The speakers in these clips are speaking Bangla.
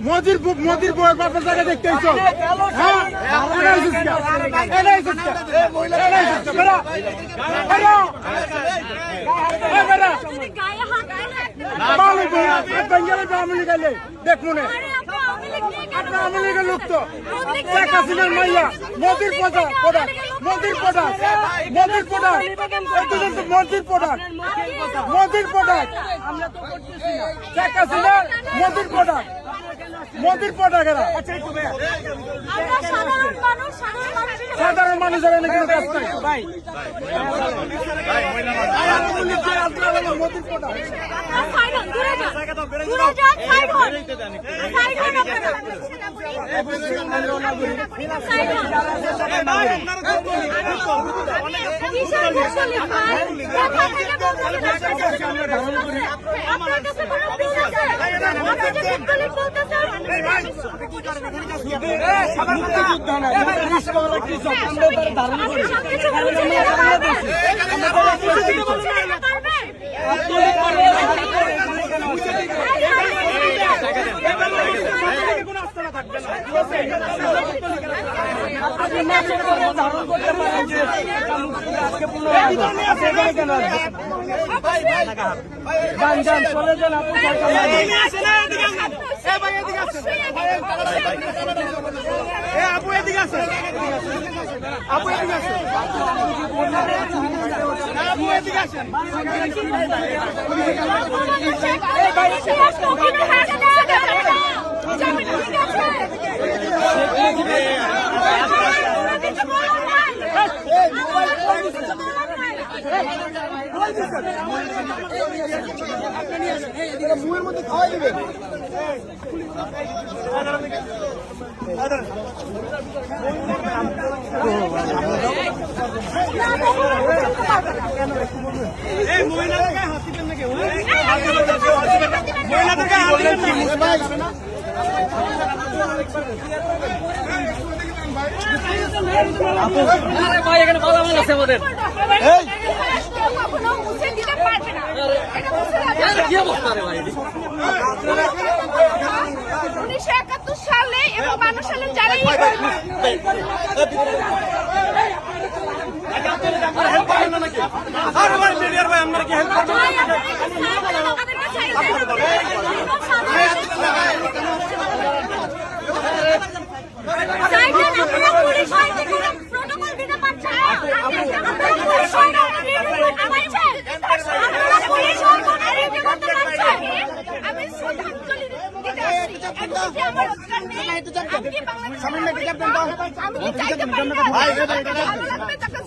মোদির বউয়ের বাপের জায়গা দেখতে এসো। হ্যাঁ দেখ মনে আপনার আওয়ামী লীগের লোক তো শেখ হাসিনার মাইয়া মোদির প্রোডাক্ট মোদির প্রোডাক্ট শেখ হাসিনার মোদির প্রোডাক্ট এরা সাধারণ মানুষ যারা নাকি কাজ করে ভাই মোদির প্রোডাক্ট ধারণ করতে পারেন যে আজকে 15 কেন যান চলে যান আপু এদিকে আছে মুয়ের মধ্যে খাওয়াই দেবে ভাই এখানে ভালো মাল আছে আমাদের কি অবস্থা রে ভাই 1971 সালে এবং 52 সালে যারা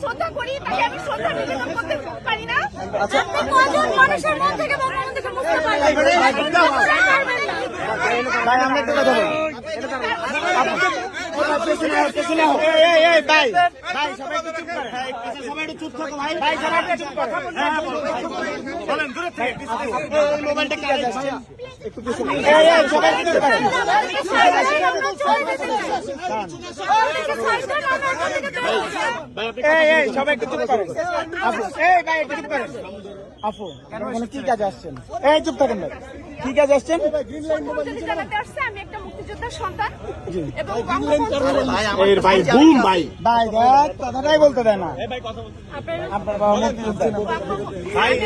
শ্রদ্ধা করি তাকে আমি শ্রদ্ধা নিবেদন করতে পারি না। মানুষের মন থেকে মোবাইলটা কি আছে সবাই একটু চুপ করেন আপু মানে কি কাজে আসছেন এই চুপ থাকেন ভাই কি কাজে আসছেন আমি একটা মুক্তিযোদ্ধার সন্তান ভাই কথাটাই বলতে দেয় না আপনার বাবা মুক্তিযোদ্ধা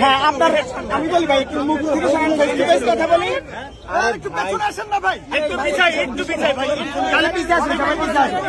হ্যাঁ আপনার আমি বলি ভাই একটু মুক্তিযোদ্ধার কথা বলি একটু পেছনে আসেন না ভাই একটু পিছাই ভাই পিছিয়ে আসেন সবাই পিছিয়ে আসেন